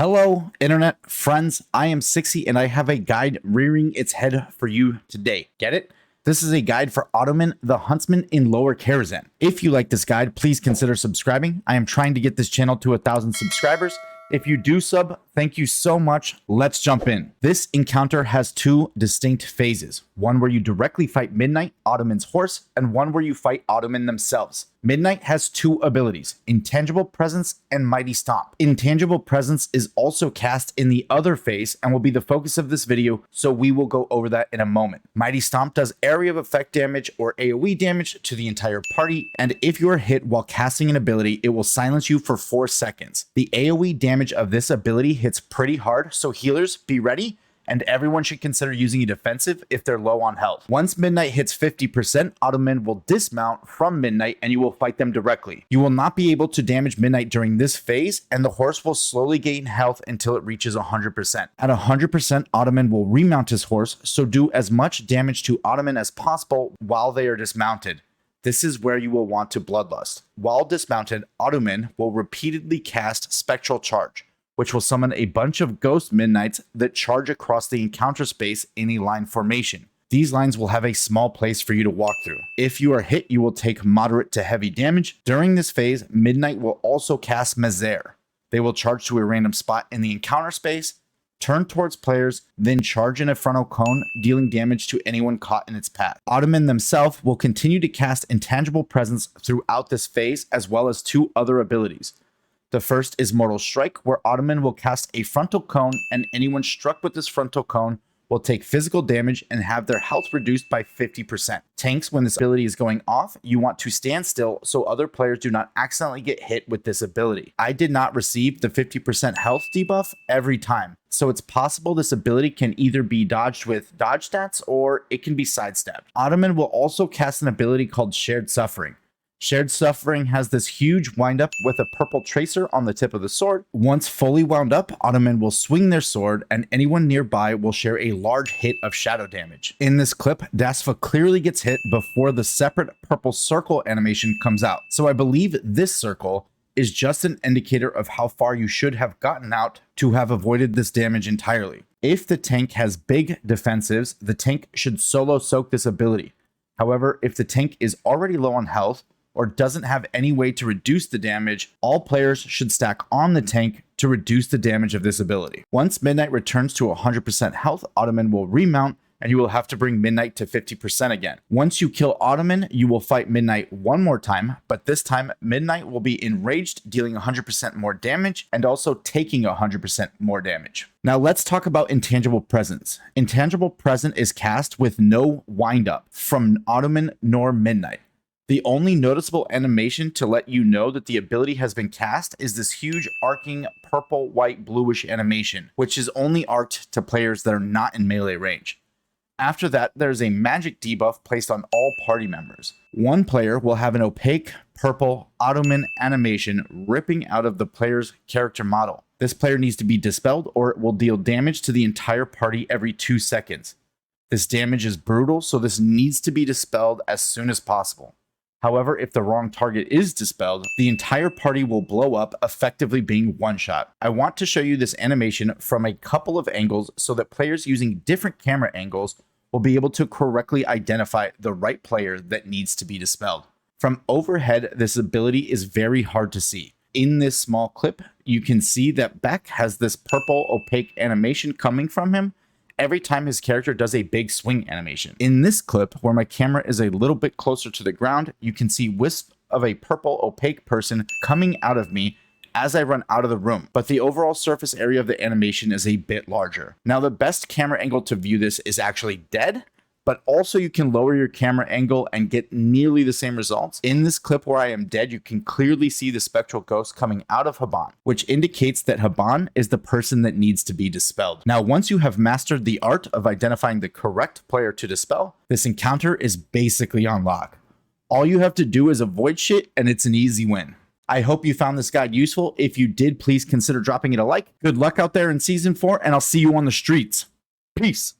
Hello, internet friends. I am Sixy and I have a guide rearing its head for you today. Get it? This is a guide for Attumen the Huntsman in Lower Karazhan. If you like this guide, please consider subscribing. I am trying to get this channel to 1,000 subscribers. If you do sub, thank you so much. Let's jump in. This encounter has two distinct phases. One where you directly fight Midnight, Attumen's horse, and one where you fight Attumen themselves. Midnight has two abilities, Intangible Presence and Mighty Stomp. Intangible Presence is also cast in the other phase and will be the focus of this video, so we will go over that in a moment. Mighty Stomp does area of effect damage or AoE damage to the entire party, and if you are hit while casting an ability, it will silence you for 4 seconds. The AoE damage of this ability hits pretty hard, so healers, be ready. And everyone should consider using a defensive if they're low on health. Once Midnight hits 50%, Attumen will dismount from Midnight and you will fight them directly. You will not be able to damage Midnight during this phase, and the horse will slowly gain health until it reaches 100%. At 100%, Attumen will remount his horse, so do as much damage to Attumen as possible while they are dismounted. This is where you will want to Bloodlust. While dismounted, Attumen will repeatedly cast Spectral Charge, which will summon a bunch of ghost midnights that charge across the encounter space in a line formation. These lines will have a small place for you to walk through. If you are hit, you will take moderate to heavy damage. During this phase, Midnight will also cast Mazer. They will charge to a random spot in the encounter space, turn towards players, then charge in a frontal cone, dealing damage to anyone caught in its path. Attumen themselves will continue to cast Intangible Presence throughout this phase, as well as two other abilities. The first is Mortal Strike, where Attumen will cast a frontal cone, and anyone struck with this frontal cone will take physical damage and have their health reduced by 50%. Tanks, when this ability is going off, you want to stand still so other players do not accidentally get hit with this ability. I did not receive the 50% health debuff every time, so it's possible this ability can either be dodged with dodge stats or it can be sidestepped. Attumen will also cast an ability called Shared Suffering. Shared Suffering has this huge windup with a purple tracer on the tip of the sword. Once fully wound up, Attumen will swing their sword and anyone nearby will share a large hit of shadow damage. In this clip, Dasfa clearly gets hit before the separate purple circle animation comes out. So I believe this circle is just an indicator of how far you should have gotten out to have avoided this damage entirely. If the tank has big defensives, the tank should solo soak this ability. However, if the tank is already low on health, or doesn't have any way to reduce the damage, all players should stack on the tank to reduce the damage of this ability. Once Midnight returns to 100% health, Attumen will remount and you will have to bring Midnight to 50% again. Once you kill Attumen, you will fight Midnight one more time, but this time Midnight will be enraged, dealing 100% more damage and also taking 100% more damage. Now let's talk about Intangible Presence. Intangible Presence is cast with no windup from Attumen nor Midnight. The only noticeable animation to let you know that the ability has been cast is this huge arcing purple, white, bluish animation, which is only arced to players that are not in melee range. After that, there's a magic debuff placed on all party members. One player will have an opaque, purple, Attumen animation ripping out of the player's character model. This player needs to be dispelled or it will deal damage to the entire party every 2 seconds. This damage is brutal, so this needs to be dispelled as soon as possible. However, if the wrong target is dispelled, the entire party will blow up, effectively being one-shot. I want to show you this animation from a couple of angles so that players using different camera angles will be able to correctly identify the right player that needs to be dispelled. From overhead, this ability is very hard to see. In this small clip, you can see that Beck has this purple opaque animation coming from him every time his character does a big swing animation. In this clip, where my camera is a little bit closer to the ground, you can see wisp of a purple opaque person coming out of me as I run out of the room, but the overall surface area of the animation is a bit larger. Now, the best camera angle to view this is actually dead, but also you can lower your camera angle and get nearly the same results. In this clip where I am dead, you can clearly see the spectral ghost coming out of Haban, which indicates that Haban is the person that needs to be dispelled. Now, once you have mastered the art of identifying the correct player to dispel, this encounter is basically on lock. All you have to do is avoid shit and it's an easy win. I hope you found this guide useful. If you did, please consider dropping it a like. Good luck out there in Season 4 and I'll see you on the streets. Peace.